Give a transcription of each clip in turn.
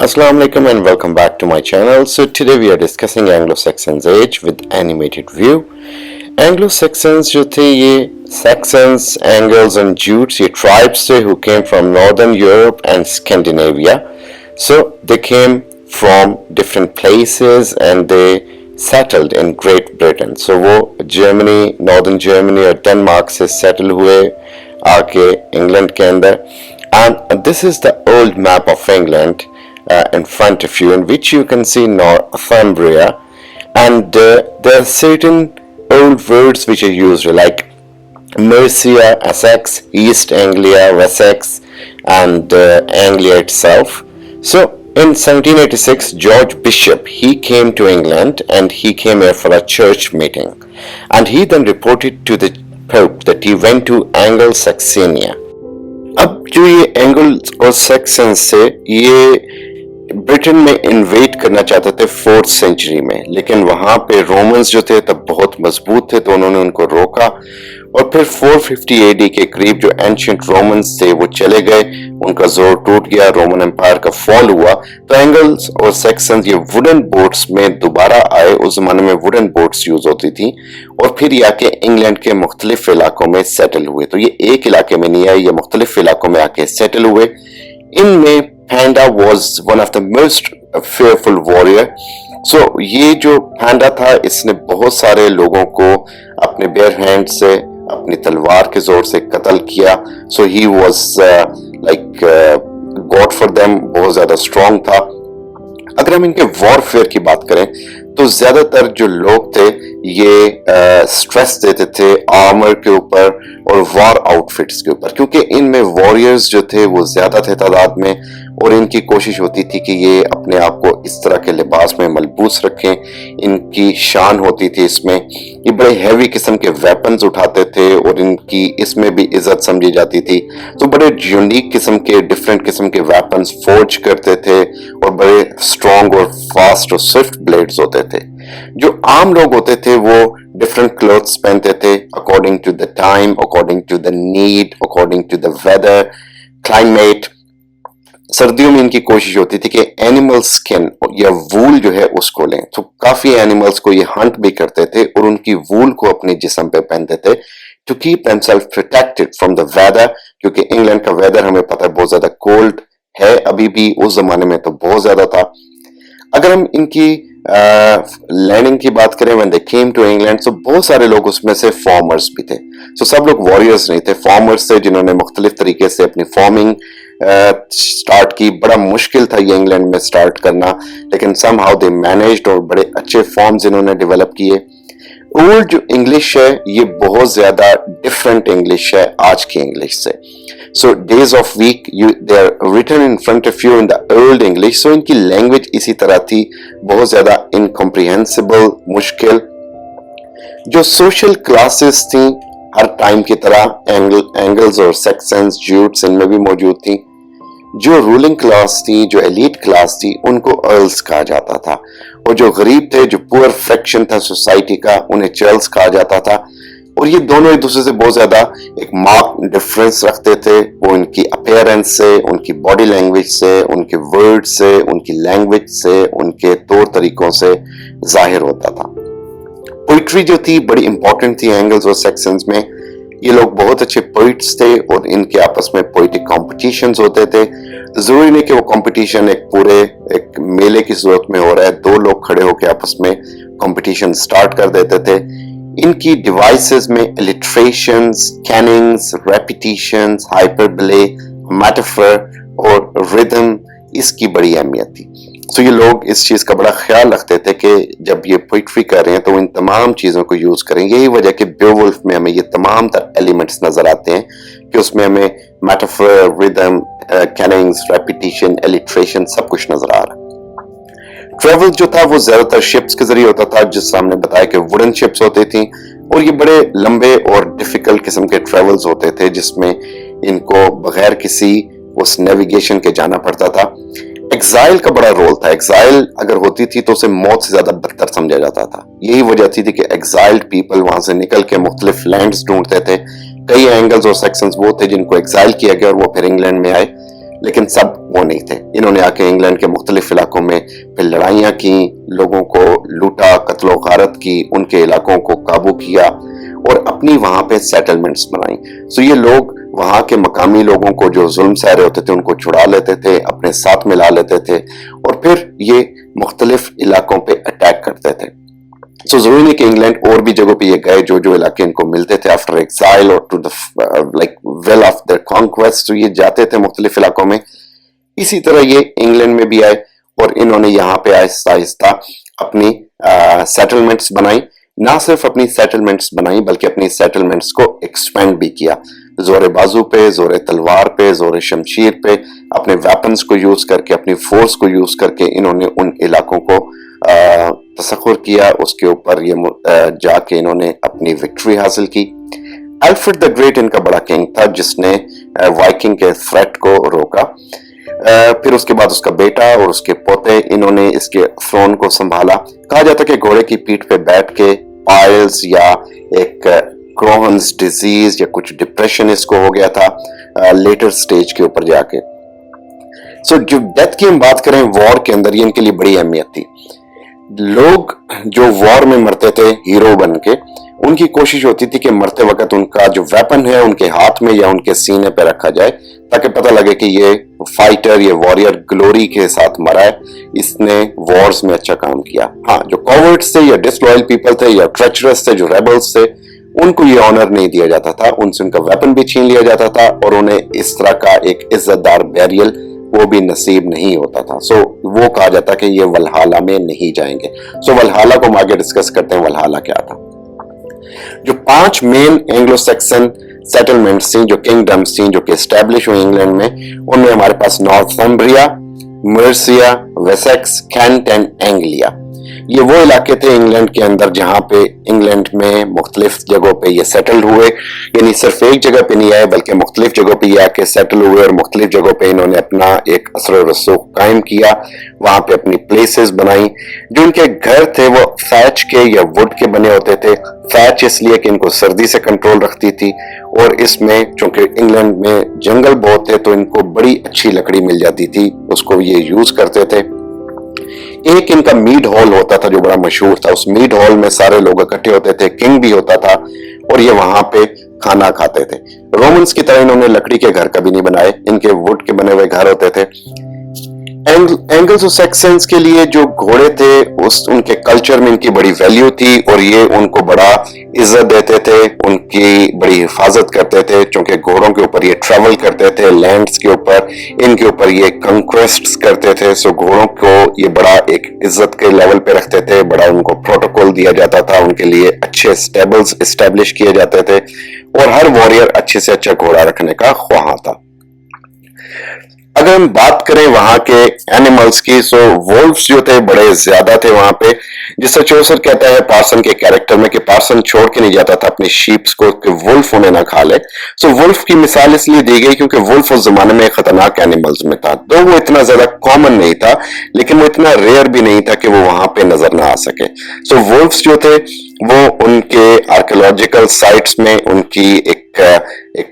Assalamu alaikum and welcome back to my channel. So today we are discussing Anglo-Saxons age with animated view. Anglo-Saxons जो थे ये Saxons, Angles and Jutes ये tribes थे who came from Northern Europe and Scandinavia. So they came from different places and they settled in Great Britain. So वो Germany, Northern Germany और Denmark से settle हुए आके England के अंदर. And this is the old map of England in front of you, in which you can see Northumbria, and there are certain old words which are used like Mercia, Essex, East Anglia, Wessex, and Anglia itself. So in 1786, George Bishop, he came to England and he came here for a church meeting, and he then reported to the Pope that he went to Anglo-Saxonia. अब जो ये angles और sections से ये Britain में InvIT करना चाहते थे 4th सेंचुरी में, लेकिन वहां पे रोमन्स जो थे तब बहुत मजबूत थे तो उन्होंने उनको रोका और फिर 450 AD के करीब जो एंशिएंट रोमन्स थे वो चले गए, उनका जोर टूट गया, रोमन एम्पायर का फॉल हुआ, तो एंगल्स और सेक्सन्स ये वुडन बोट्स में दोबारा आए. उस जमाने में वुडन बोट्स यूज होती थी और फिर ये आके इंग्लैंड के मुख्तलिफ इलाकों में सेटल हुए. तो ये एक इलाके में नहीं आए, ये मुख्तलिफ इलाकों में आके सेटल हुए. इनमें Panda was one of the most fearful warrior. So ये जो Panda था इसने बहुत सारे लोगों को अपने bare hand से अपनी तलवार के जोर से कत्ल किया. So he was like God for them, बहुत ज्यादा strong था. अगर हम इनके वॉरफेयर की बात करें तो ज्यादातर जो लोग थे ये स्ट्रेस देते थे आर्मर के ऊपर और वॉर आउटफिट्स के ऊपर, क्योंकि इनमें वॉरियर्स जो थे वो ज्यादा थे तादाद में और इनकी कोशिश होती थी कि ये अपने आप को इस तरह के लिबास में मलबूस रखें. इनकी शान होती थी इसमें, ये बड़े हैवी किस्म के वेपन्स उठाते थे और इनकी इसमें भी इज्जत समझी जाती थी. तो बड़े यूनिक किस्म के डिफरेंट किस्म के वेपन्स फोर्ज करते थे और बड़े स्ट्रॉन्ग और फास्ट और स्विफ्ट ब्लेड्स होते थे. जो आम लोग होते थे वो डिफरेंट क्लोथ्स पहनते थे according to the time, according to the need, according to the weather, climate. सर्दियों में इनकी कोशिश होती थी कि एनिमल स्किन या वूल जो है उसको लें. तो काफी एनिमल्स को ये हंट भी करते थे और उनकी वूल को अपने जिस्म पे पहनते थे to keep themselves protected from the weather, क्योंकि इंग्लैंड का वेदर हमें पता है बहुत ज्यादा कोल्ड है अभी भी, उस जमाने में तो बहुत ज्यादा था. अगर हम इनकी लैंडिंग की बात करें when they came to England, तो बहुत सारे लोग उसमें से फार्मर्स भी थे. तो सब लोग वॉरियर्स नहीं थे, फार्मर्स थे जिन्होंने मुख्तलिफ तरीके से अपनी फार्मिंग स्टार्ट की. बड़ा मुश्किल था ये इंग्लैंड में स्टार्ट करना, लेकिन समहाउ दे मैनेज्ड और बड़े अच्छे फॉर्म्स इन्होंने डेवलप किए. ओल्ड जो इंग्लिश है ये बहुत ज्यादा डिफरेंट इंग्लिश है आज की इंग्लिश से. So days of week they are written in front of you in the old English. So इनकी लैंग्वेज इसी तरह थी, बहुत ज्यादा इनकम्प्रिहेंसिबल, मुश्किल. जो सोशल क्लासेस थी हर टाइम की तरह एंगल्स और सेक्सन्स, ज्यूट्स इनमें भी मौजूद थी. जो रूलिंग क्लास थी, जो एलीट क्लास थी, उनको अर्ल्स कहा जाता था, और जो गरीब थे, जो पुअर फ्रैक्शन था सोसाइटी का, उन्हें चर्ल्स कहा जाता था. और ये दोनों एक दूसरे से बहुत ज्यादा एक मार्क डिफरेंस रखते थे. वो उनकी अपीयरेंस से, उनकी बॉडी लैंग्वेज से, उनके वर्ड से, उनकी लैंग्वेज से, उनके तौर तरीकों से जाहिर होता था. पोइट्री जो थी बड़ी इंपॉर्टेंट थी एंगल्स और सेक्शंस में. ये लोग बहुत अच्छे पोइट्स थे और इनके आपस में पोइटिक कॉम्पिटिशन्स होते थे. जरूरी नहीं कि वो कॉम्पिटिशन एक पूरे एक मेले की सूरत में हो रहा है, दो लोग खड़े होकर आपस में कॉम्पिटिशन स्टार्ट कर देते थे. इनकी डिवाइसेस में इलिट्रेशंस, कैनिंग्स, रेपिटेशंस, हाइपरबोले, मेटाफर और रिदम, इसकी बड़ी अहमियत थी. तो ये लोग इस चीज का बड़ा ख्याल रखते थे कि जब ये पोइट्री कर रहे हैं तो इन तमाम चीजों को यूज करें. यही वजह कि बेवुल्फ में हमें ये तमाम तर एलिमेंट्स नजर आते हैं कि उसमें हमें मेटाफर, रिदम, कैनिंग्स, रेपिटेशन, इलिट्रेशन सब कुछ नजर आ रहा है. ट्रेवल जो था वो ज्यादातर शिप्स के जरिए होता था, जिस हमने बताया कि वुडन शिप्स होती थी और ये बड़े लंबे और डिफिकल्ट किस्म के ट्रेवल्स होते थे जिसमें इनको बगैर किसी उस नेविगेशन के जाना पड़ता था. एग्जाइल का बड़ा रोल था. एग्जाइल अगर होती थी तो उसे मौत से ज्यादा बदतर समझा जाता था. यही वजह थी कि एग्जाइल्ड पीपल वहां से निकल के मुख्तलिफ लैंड्स ढूंढते थे. कई एंगल्स और सेक्शंस वो थे जिनको एग्जाइल किया गया और वो फिर इंग्लैंड में आए. لیکن سب وہ نہیں تھے. انہوں نے آ کے انگلینڈ کے مختلف علاقوں میں پھر لڑائیاں کی, لوگوں کو لوٹا, قتل و غارت کی, ان کے علاقوں کو قابو کیا اور اپنی وہاں پہ سیٹلمنٹس بنائیں. سو یہ لوگ وہاں کے مقامی لوگوں کو جو ظلم سہ رہے ہوتے تھے ان کو چھڑا لیتے تھے, اپنے ساتھ ملا لیتے تھے اور پھر یہ مختلف علاقوں پہ اٹیک کرتے تھے. سو ضروری نہیں کہ انگلینڈ اور بھی جگہوں پہ یہ گئے جو علاقے ان کو ملتے تھے آفٹر ایگزائل اور to the like well of the conquest, تو یہ جاتے تھے مختلف علاقوں میں. اسی طرح یہ انگلینڈ میں بھی آئے اور انہوں نے یہاں پہ آہستہ آہستہ اپنی سیٹلمنٹس بنائی. نہ صرف اپنی سیٹلمنٹس بنائی بلکہ اپنی سیٹلمنٹس کو ایکسپینڈ بھی کیا, زور بازو پہ, زور تلوار پہ, زور شمشیر پہ, اپنے ویپنز کو یوز کر کے, اپنی فورس کو یوز کر کے انہوں نے ان علاقوں کو تسخر کیا. اس کے اوپر یہ جا کے انہوں نے اپنی وکٹری حاصل کی. الفریڈ دا گریٹ ان کا بڑا کنگ تھا جس نے وائکنگ کے تھریٹ کو روکا. پھر اس کے بعد اس کا بیٹا اور اس کے پوتے انہوں نے اس کے تھرون کو سنبھالا. کہا جاتا کہ گھوڑے کی پیٹھ پہ بیٹھ کے پائلز یا ایک کرونز ڈیزیز یا کچھ ڈپریشن اس کو ہو گیا تھا لیٹر سٹیج کے اوپر جا کے. سو جو ڈیتھ کی ہم بات کریں وار کے اندر, یہ ان کے لیے بڑی اہمیت تھی. لوگ جو وار میں مرتے تھے ہیرو بن کے, ان کی کوشش ہوتی تھی کہ مرتے وقت ان کا جو ویپن ہے ان کے ہاتھ میں یا ان کے سینے پہ رکھا جائے تاکہ پتہ لگے کہ یہ فائٹر, یہ واریر گلوری کے ساتھ مرا ہے, اس نے وارز میں اچھا کام کیا. ہاں جو کوورٹس تھے یا ڈسلویل پیپل تھے یا ٹریچرس تھے, جو ریبلز تھے, ان کو یہ آنر نہیں دیا جاتا تھا, ان سے ان کا ویپن بھی چھین لیا جاتا تھا اور انہیں اس طرح کا ایک عزت دار بیریل وہ بھی نصیب نہیں ہوتا تھا. سو وہ کہا جاتا کہ یہ ولہالہ میں نہیں جائیں گے. سو ولہالہ کو ہم آگے ڈسکس کرتے ہیں ولہالہ کیا تھا. جو 5 مین اینگلو سیکسن سیٹلمنٹس تھیں, جو کنگڈمز تھیں جو کہ اسٹیبلش ہوئی انگلینڈ میں, ان میں ہمارے پاس نارتھمبریا, مرسیا, ویسیکس, کینٹ اینڈ اینگلیا. یہ وہ علاقے تھے انگلینڈ کے اندر جہاں پہ انگلینڈ میں مختلف جگہوں پہ یہ سیٹلڈ ہوئے. یعنی صرف ایک جگہ پہ نہیں آئے بلکہ مختلف جگہوں پہ یہ آ کے سیٹل ہوئے اور مختلف جگہوں پہ انہوں نے اپنا ایک اثر و رسوخ قائم کیا, وہاں پہ اپنی پلیسز بنائیں. جو ان کے گھر تھے وہ تھیچ کے یا وڈ کے بنے ہوتے تھے. تھیچ اس لیے کہ ان کو سردی سے کنٹرول رکھتی تھی اور اس میں چونکہ انگلینڈ میں جنگل بہت تھے تو ان کو بڑی اچھی لکڑی مل جاتی تھی, اس کو یہ یوز کرتے تھے. ایک ان کا میڈ ہال ہوتا تھا جو بڑا مشہور تھا. اس میڈ ہال میں سارے لوگ اکٹھے ہوتے تھے, کنگ بھی ہوتا تھا اور یہ وہاں پہ کھانا کھاتے تھے. رومنز کی طرح انہوں نے لکڑی کے گھر کبھی نہیں بنائے, ان کے وڈ کے بنے ہوئے گھر ہوتے تھے. اینگلز اور سیکسنز کے لیے جو گھوڑے تھے ان کے کلچر میں ان کی بڑی ویلیو تھی اور یہ ان کو بڑا عزت دیتے تھے, ان کی بڑی حفاظت کرتے تھے چونکہ گھوڑوں کے اوپر یہ ٹریول کرتے تھے, لینڈز کے اوپر ان کے اوپر یہ کنکویسٹس کرتے تھے. سو گھوڑوں کو یہ بڑا ایک عزت کے لیول پہ رکھتے تھے, بڑا ان کو پروٹوکول دیا جاتا تھا, ان کے لیے اچھے اسٹیبلز اسٹیبلش کیے جاتے تھے اور ہر واریر اچھے سے اچھا گھوڑا رکھنے کا خواہاں تھا. اگر ہم بات کریں وہاں کے اینیملز کی, سو وولفز جو تھے بڑے زیادہ تھے وہاں پہ. جس سے چوسر کہتا ہے پارسن کے کیریکٹر میں کہ پارسن چھوڑ کے نہیں جاتا تھا اپنی شیپس کو کہ وولف انہیں نہ کھا لے. سو وولف کی مثال اس لیے دی گئی کیونکہ وولف اس زمانے میں خطرناک اینیملز میں تھا. تو وہ اتنا زیادہ کامن نہیں تھا لیکن وہ اتنا ریئر بھی نہیں تھا کہ وہ وہاں پہ نظر نہ آ سکے. سو وولفز جو تھے وہ ان کے آرکیولوجیکل سائٹس میں ان کی ایک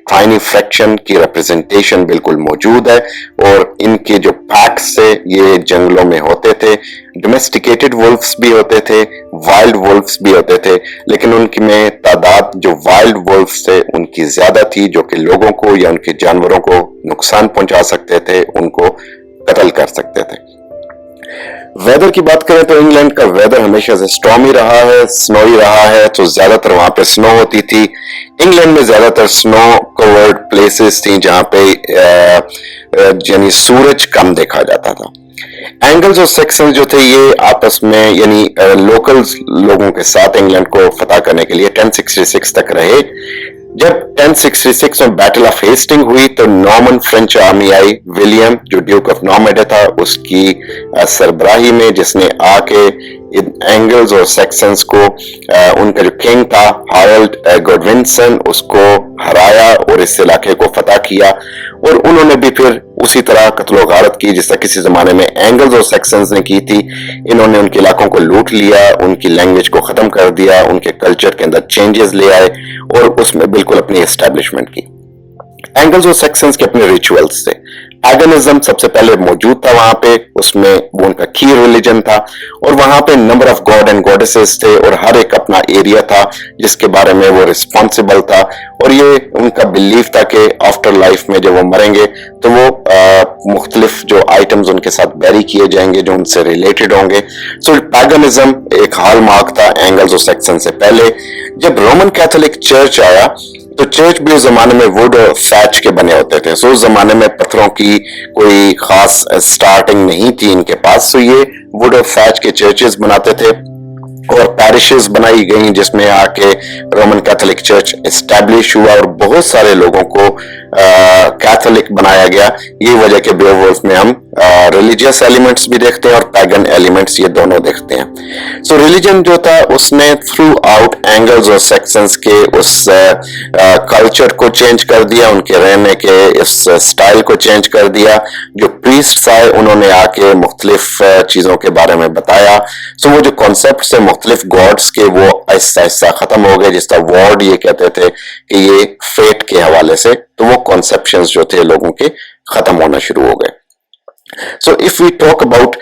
ٹائنی فریکشن کی ریپرزنٹیشن بالکل موجود ہے اور ان کے جو پیکس سے یہ جنگلوں میں ہوتے تھے. ڈومیسٹیکیٹڈ وولفز بھی ہوتے تھے, وائلڈ وولفز بھی ہوتے تھے, لیکن ان کی میں تعداد جو وائلڈ وولفز تھے ان کی زیادہ تھی جو کہ لوگوں کو یا ان کے جانوروں کو نقصان پہنچا سکتے تھے, ان کو قتل کر سکتے تھے. ویدر کی بات کریں تو انگلینڈ کا ویدر ہمیشہ سے سٹارمی رہا ہے, سنوئی رہا ہے, تو زیادہ تر وہاں پہ سنو ہوتی تھی. انگلینڈ میں زیادہ تر سنو کورڈ پلیسز تھیں جہاں پہ یعنی سورج کم دیکھا جاتا تھا. اینگلز اور سیکسنز جو تھے یہ آپس میں یعنی لوکل لوگوں کے ساتھ انگلینڈ کو فتح کرنے کے لیے 1066 تک رہے. جب 1066 میں بیٹل آف ہیسٹنگ ہوئی تو نارمن فرینچ آرمی آئی. ولیم جو ڈیوک آف نارمینڈ تھا اس کی سربراہی میں, جس نے آ کے اینگلز اور سیکسنز کو ان کا جو کنگ تھا ہارلڈ گوڈونسن اس کو ہرایا اور اس علاقے کو فتح کیا. اور انہوں نے بھی پھر اسی طرح قتل و غارت کی جس طرح کسی زمانے میں اینگلز اور سیکسنز نے کی تھی. انہوں نے ان کے علاقوں کو لوٹ لیا, ان کی لینگویج کو ختم کر دیا, ان کے کلچر کے اندر چینجز لے آئے اور اس میں بالکل اپنی اسٹیبلشمنٹ کی. اینگلز اور سیکسنز کے اپنے ریچولز تھے. पैगनिज्म सबसे पहले मौजूद था वहां पे, उसमें वो उनका की रिलीजन था, और वहां पे number of God and goddesses थे, और हर एक अपना एरिया था जिसके बारे में वो रिस्पॉन्सिबल था, और ये उनका बिलीफ था कि आफ्टर लाइफ में जब वो मरेंगे तो वो मुख्तलिफ जो आइटम्स उनके साथ बैरी किए जाएंगे जो उनसे रिलेटेड होंगे। सो पैगनिज्म एक हॉल मार्क था एंगल्स और सैक्सन से पहले। जब रोमन कैथोलिक चर्च आया तो चर्च भी उस जमाने में वुड और फैच के बने होते थे। सो उस जमाने में पत्थरों की कोई खास स्टार्टिंग नहीं थी इनके पास, सो ये वुड और फैच के चर्चेस बनाते थे, और पैरिशेस बनाई गई जिसमें आके रोमन कैथोलिक चर्च एस्टैब्लिश हुआ और बहुत सारे लोगों को कैथोलिक बनाया गया। ये वजह के बेवुल्फ में हम रिलीजियस एलिमेंट्स भी देखते हैं और पैगन एलिमेंट्स, ये दोनों देखते हैं। सो रिलीजन जो था उसने थ्रू आउट एंगल्स और सेक्शंस के उस कल्चर को चेंज कर दिया, उनके रहने के इस स्टाइल को चेंज कर दिया। जो प्रीस्ट्स आए उन्होंने आके मुख्तलिफ चीजों के बारे में बताया। सो वो जो कॉन्सेप्ट है मुख्तलिफ गॉड्स के वो ऐसा ऐसा खत्म हो गए, जिसका वॉर्ड ये कहते थे कि ये फेट के हवाले से, तो वो कॉन्सेप्शंस जो थे लोगों के खत्म होना शुरू हो गए। So if we talk about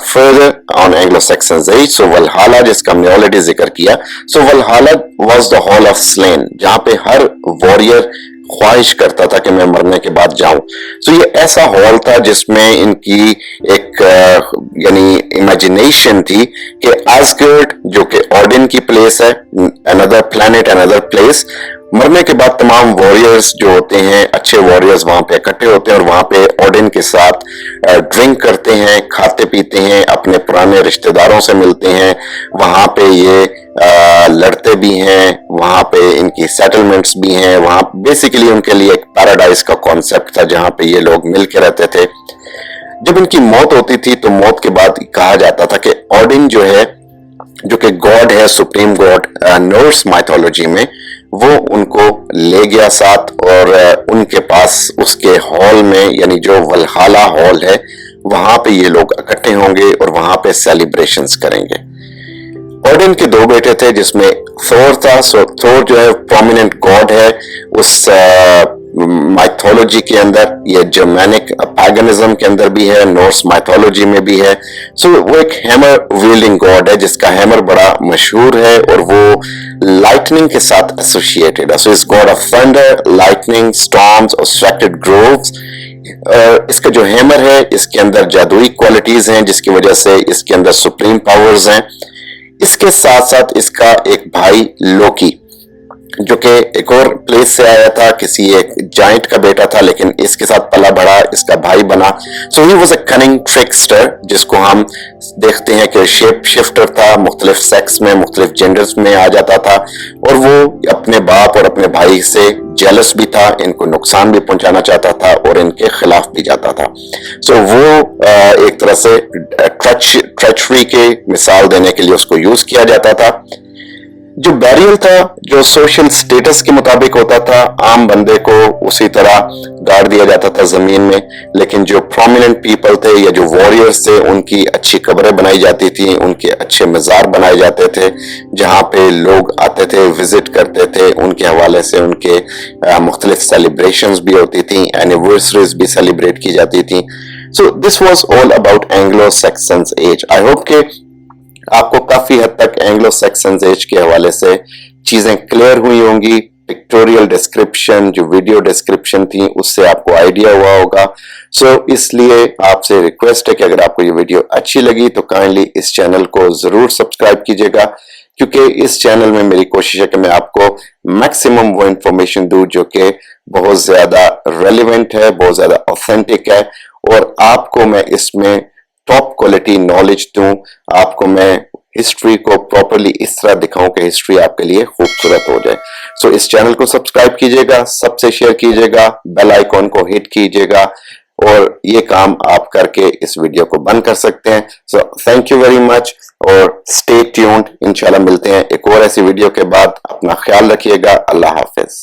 further on Anglo-Saxon age, so Valhalla जिसका हमने ऑलरेडी जिक्र किया, so Valhalla was the hall of slain, जहाँ पे हर वॉरियर ख्वाहिश करता था कि मैं मरने के बाद जाऊं। सो ये ऐसा हॉल था जिसमें इनकी एक यानी इमेजिनेशन थी कि एसगर्ड जो कि ओडिन की प्लेस है, अनदर प्लैनेट अनदर प्लेस, मरने के बाद तमाम वॉरियर्स जो होते हैं, अच्छे वॉरियर्स वहां पे इकट्ठे होते हैं और वहां पे ओडिन के साथ ड्रिंक करते हैं, खाते पीते हैं, अपने पुराने रिश्तेदारों से मिलते हैं, वहां पे ये लड़ते भी हैं, वहां पे इनकी सेटलमेंट्स भी हैं, वहां बेसिकली उनके लिए एक पैराडाइज का कॉन्सेप्ट था जहां पे ये लोग मिल के रहते थे। जब इनकी मौत होती थी तो मौत के बाद कहा जाता था कि ओडिन जो है, जो कि गॉड है, सुप्रीम गॉड नॉर्स माइथोलॉजी में, वो उनको ले गया साथ और उनके पास उसके हॉल में, यानी जो वल्हाला हॉल है, वहां पे ये लोग इकट्ठे होंगे और वहां पे सेलिब्रेशंस करेंगे। ओडिन के दो बेटे थे जिसमें थोर था। सो थोर जो है प्रोमिनेंट गॉड है उस माइथोलॉजी के अंदर, ये जर्मैनिक पैगनिज्म के अंदर भी है, नॉर्स माइथोलॉजी में भी है। सो वो एक हैमर व्हील्डिंग गॉड है जिसका हैमर बड़ा मशहूर है और वो लाइटनिंग के साथ एसोसिएटेड है। सो इस God of thunder, lightning, storms और स्ट्रैक्टेड ग्रोव्स। इसका जो हैमर है इसके अंदर जादुई क्वालिटीज हैं जिसकी वजह से इसके अंदर सुप्रीम पावर्स हैं। इसके साथ साथ इसका एक भाई लोकी जो कि एक और प्लेस से आया था, किसी एक जाइंट का बेटा था, लेकिन इसके साथ पला बढ़ा, इसका भाई बना। सो ही वाज अ कनिंग ट्रिकस्टर, जिसको हम देखते हैं कि शेप शिफ्टर था, मुख्तलिफ सेक्स में, मुख्तलिफ जेंडर्स में आ जाता था, और वो अपने बाप और अपने भाई से जेलस भी था, इनको नुकसान भी पहुंचाना चाहता था और इनके खिलाफ भी जाता था। सो वो एक तरह से ट्रेचरी के मिसाल देने के लिए उसको यूज किया जाता था। जो बैरियल था, जो सोशल स्टेटस के मुताबिक होता था, आम बंदे को उसी तरह गाड़ दिया जाता था जमीन में, लेकिन जो प्रोमिनेंट पीपल थे या जो वॉरियर्स थे उनकी अच्छी कब्रें बनाई जाती थी, उनके अच्छे मज़ार बनाए जाते थे जहाँ पे लोग आते थे, विजिट करते थे। उनके हवाले से उनके मुख्तलिफ सेलिब्रेशंस भी होती थी, एनिवर्सरीज भी सेलिब्रेट की जाती थी। So this was all about Anglo Saxons age. I hope के आपको काफी हद तक एंग्लो सैक्सन एज के हवाले से चीजें क्लियर हुई होंगी। पिक्टोरियल डिस्क्रिप्शन, जो वीडियो डिस्क्रिप्शन थी, उससे आपको आइडिया हुआ होगा। सो इसलिए आपसे रिक्वेस्ट है कि अगर आपको ये वीडियो अच्छी लगी तो काइंडली इस चैनल को जरूर सब्सक्राइब कीजिएगा, क्योंकि इस चैनल में मेरी कोशिश है कि मैं आपको मैक्सिमम वो इंफॉर्मेशन दूं जो कि बहुत ज्यादा रेलिवेंट है, बहुत ज्यादा ऑथेंटिक है, और आपको मैं इसमें टॉप क्वालिटी नॉलेज दूं। आपको मैं हिस्ट्री को प्रॉपर्ली इस तरह दिखाऊं कि हिस्ट्री आपके लिए खूबसूरत हो जाए। सो इस चैनल को सब्सक्राइब कीजिएगा, सबसे शेयर कीजिएगा, बेल आइकॉन को हिट कीजिएगा, और ये काम आप करके इस वीडियो को बंद कर सकते हैं। So thank you very much और स्टे ट्यून्ड। इंशाल्लाह मिलते हैं एक और ऐसी वीडियो के बाद। अपना ख्याल रखिएगा। अल्लाह हाफिज।